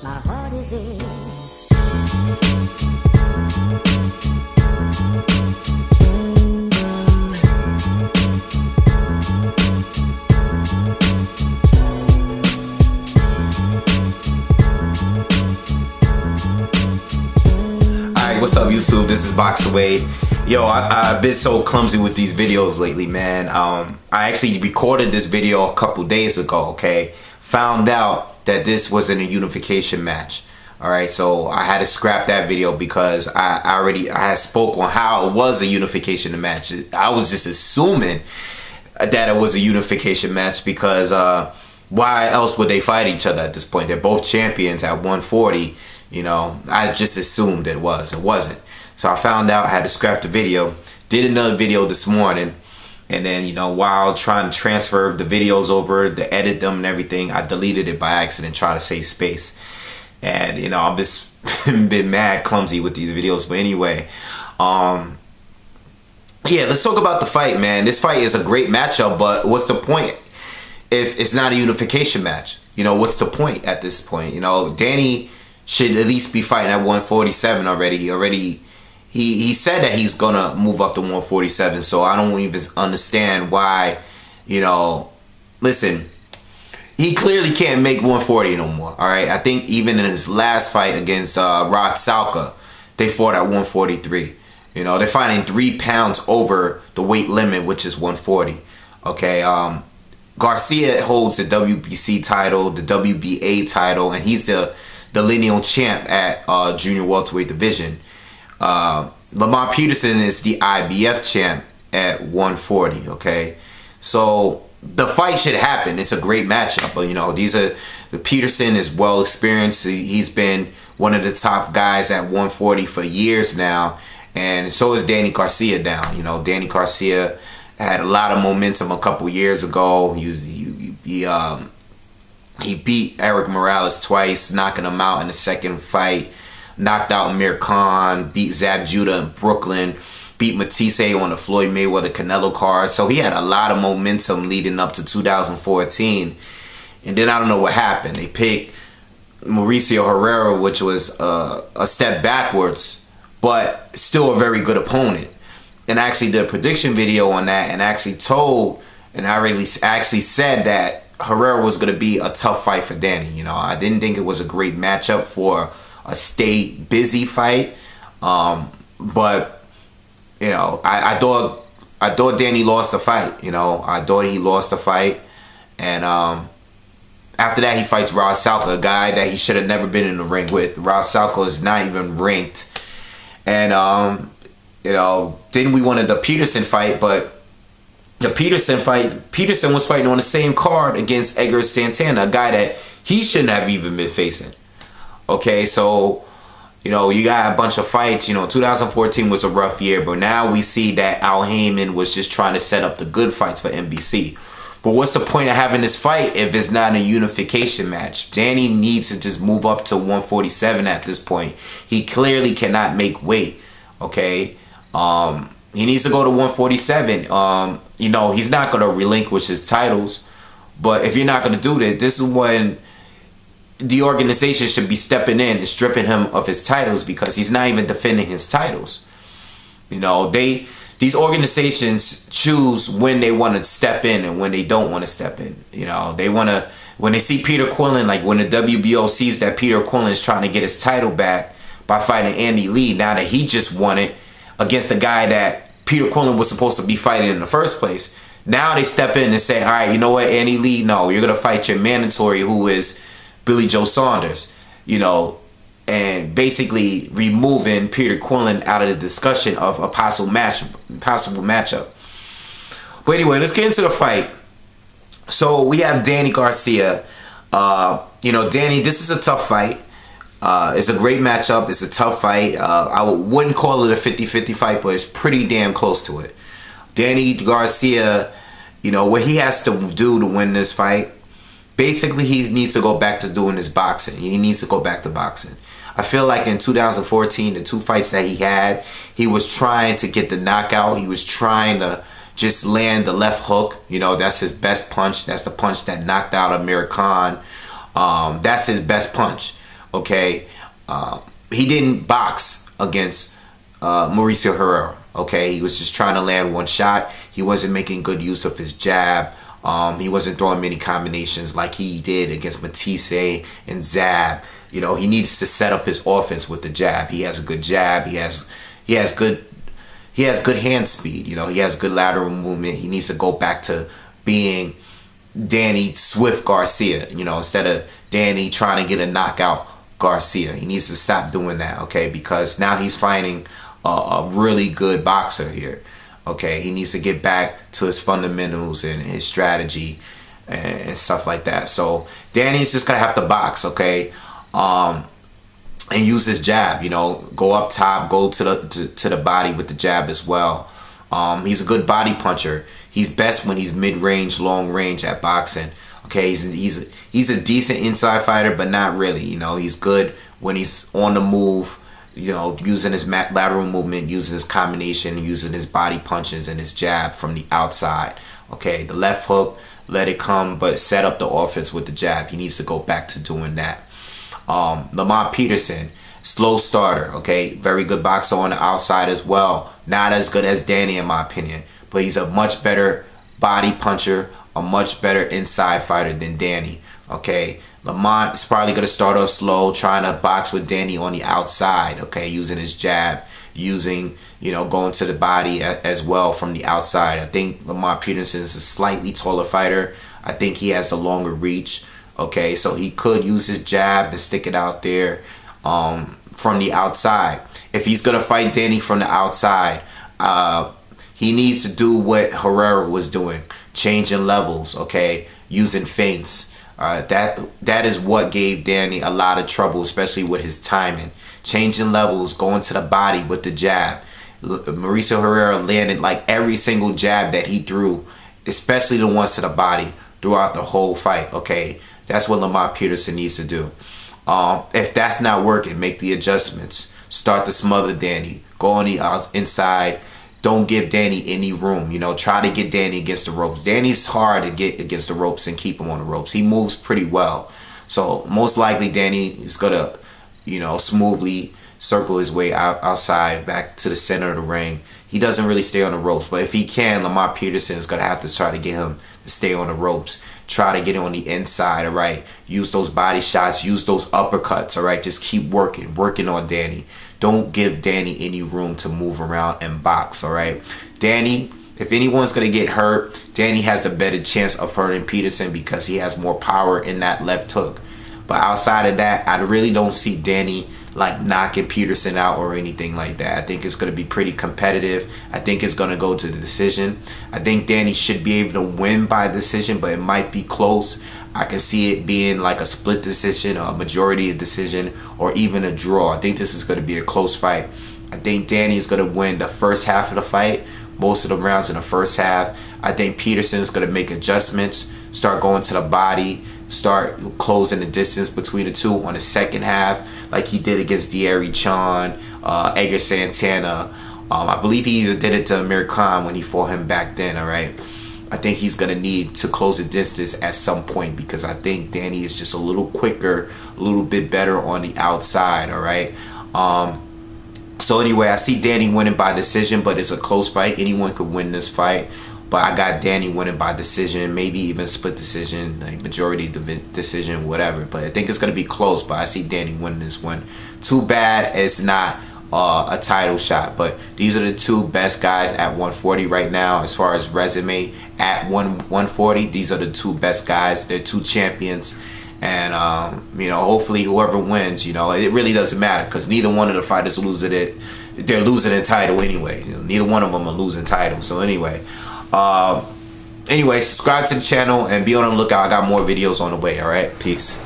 My heart is in. Alright, what's up YouTube? This is BoxingWave. Yo, I've been so clumsy with these videos lately, man. I actually recorded this video a couple days ago, okay? Found out that this wasn't a unification match. Alright, so I had to scrap that video because I had spoke on how it was a unification match. I was just assuming that it was a unification match because why else would they fight each other at this point? They're both champions at 140. You know, I just assumed it was. It wasn't. So I found out I had to scrap the video. Did another video this morning. And then, you know, while trying to transfer the videos over, to edit them and everything, I deleted it by accident trying to save space. And, you know, I've just been mad clumsy with these videos. But anyway, yeah, let's talk about the fight, man. This fight is a great matchup, but what's the point if it's not a unification match? You know, what's the point at this point? You know, Danny should at least be fighting at 147 already. He said that he's gonna move up to 147, so I don't even understand why, you know, listen, he clearly can't make 140 no more, all right? I think even in his last fight against Rod Salka, they fought at 143. You know, they're fighting 3 pounds over the weight limit, which is 140, okay? Garcia holds the WBC title, the WBA title, and he's the Lineal champ at Junior Welterweight division. Lamont Peterson is the IBF champ at 140, okay? So the fight should happen. It's a great matchup, but you know, Peterson is well experienced. He's been one of the top guys at 140 for years now, and so is Danny Garcia now. You know, Danny Garcia had a lot of momentum a couple years ago. He beat Eric Morales twice, knocking him out in the second fight. Knocked out Amir Khan, beat Zab Judah in Brooklyn, beat Matisse on the Floyd Mayweather Canelo card. So he had a lot of momentum leading up to 2014. And then I don't know what happened. They picked Mauricio Herrera, which was a step backwards, but still a very good opponent. And I actually did a prediction video on that and actually told, and I actually said that Herrera was going to be a tough fight for Danny. You know, I didn't think it was a great matchup for a stay busy fight, but you know, I thought Danny lost the fight. You know, I thought he lost the fight, and after that he fights Rod Salka, a guy that he should have never been in the ring with. Rod Salka is not even ranked, and you know, then we wanted the Peterson fight, but the Peterson fight, Peterson was fighting on the same card against Edgar Santana, a guy that he shouldn't have even been facing. Okay, so, you know, you got a bunch of fights. You know, 2014 was a rough year, but now we see that Al Heyman was just trying to set up the good fights for NBC. But what's the point of having this fight if it's not a unification match? Danny needs to just move up to 147 at this point. He clearly cannot make weight, okay? He needs to go to 147. You know, he's not going to relinquish his titles. But if you're not going to do this, this is when the organization should be stepping in and stripping him of his titles, because he's not even defending his titles. You know, these organizations choose when they want to step in and when they don't want to step in. You know, they want to, when they see Peter Quillen, like when the WBO sees that Peter Quillen is trying to get his title back by fighting Andy Lee, now that he just won it against the guy that Peter Quillen was supposed to be fighting in the first place. Now they step in and say, all right, you know what, Andy Lee, no, you're going to fight your mandatory, who is Billy Joe Saunders, you know, and basically removing Peter Quillen out of the discussion of a possible matchup. But anyway, let's get into the fight. So we have Danny Garcia. You know, Danny, this is a tough fight. It's a great matchup. It's a tough fight. I wouldn't call it a 50-50 fight, but it's pretty damn close to it. Danny Garcia, you know, what he has to do to win this fight, basically he needs to go back to doing his boxing. He needs to go back to boxing. I feel like in 2014, the 2 fights that he had, he was trying to get the knockout. He was trying to just land the left hook. You know, that's his best punch. That's the punch that knocked out Amir Khan. That's his best punch. okay, he didn't box against Mauricio Herrera. Okay, he was just trying to land one shot. He wasn't making good use of his jab. He wasn't throwing many combinations like he did against Matisse and Zab. You know, he needs to set up his offense with the jab. He has a good jab. He has good hand speed. You know, he has good lateral movement. He needs to go back to being Danny Swift Garcia. You know, instead of Danny trying to get a knockout Garcia. He needs to stop doing that. Okay, because now he's fighting a really good boxer here. Okay, he needs to get back to his fundamentals and his strategy and stuff like that. So Danny's just gonna have to box, okay, and use his jab. You know, go up top, go to the body with the jab as well. He's a good body puncher. He's best when he's mid-range, long range at boxing. Okay, he's a decent inside fighter, but not really. You know, he's good when he's on the move. You know, using his lateral movement, using his combination, using his body punches and his jab from the outside. Okay, the left hook, let it come, but set up the offense with the jab. He needs to go back to doing that. Lamont Peterson, slow starter. Okay, very good boxer on the outside as well. Not as good as Danny in my opinion, but he's a much better body puncher, a much better inside fighter than Danny. Okay, Lamont is probably going to start off slow, trying to box with Danny on the outside, okay, using his jab, using, you know, going to the body as well from the outside. I think Lamont Peterson is a slightly taller fighter. I think he has a longer reach, okay, so he could use his jab and stick it out there from the outside. If he's going to fight Danny from the outside, he needs to do what Herrera was doing, changing levels, okay, using feints. That is what gave Danny a lot of trouble, especially with his timing. Changing levels, going to the body with the jab. Mauricio Herrera landed like every single jab that he threw, especially the ones to the body, throughout the whole fight. Okay, that's what Lamont Peterson needs to do. If that's not working, make the adjustments. Start to smother Danny. Go on the inside. Don't give Danny any room. You know, try to get Danny against the ropes. Danny's hard to get against the ropes and keep him on the ropes. He moves pretty well. So most likely Danny is going to, you know, smoothly circle his way outside back to the center of the ring. He doesn't really stay on the ropes. But if he can, Lamont Peterson is going to have to try to get him to stay on the ropes. Try to get him on the inside, all right? Use those body shots. Use those uppercuts, all right? Just keep working on Danny. Don't give Danny any room to move around and box, all right? Danny, if anyone's going to get hurt, Danny has a better chance of hurting Peterson because he has more power in that left hook. But outside of that, I really don't see Danny like knocking Peterson out or anything like that. I think it's going to be pretty competitive. I think it's going to go to the decision. I think Danny should be able to win by decision, but it might be close. I can see it being like a split decision, a majority decision, or even a draw. I think this is going to be a close fight. I think Danny's going to win the first half of the fight, most of the rounds in the first half. I think Peterson's going to make adjustments, start going to the body, start closing the distance between the two on the second half, like he did against De'Ari Chan, Edgar Santana. I believe he either did it to Amir Khan when he fought him back then, all right? I think he's going to need to close the distance at some point because I think Danny is just a little quicker, a little bit better on the outside, all right? So anyway, I see Danny winning by decision, but it's a close fight. Anyone could win this fight. But I got Danny winning by decision, maybe even split decision, like majority decision, whatever. But I think it's going to be close, but I see Danny winning this one. Too bad it's not a title shot, but these are the two best guys at 140 right now as far as resume at 140. These are the two best guys. They're two champions. And, you know, hopefully whoever wins, you know, it really doesn't matter because neither one of the fighters losing it. They're losing the title anyway. You know, neither one of them are losing title. So anyway, subscribe to the channel and be on the lookout. I got more videos on the way. All right, peace.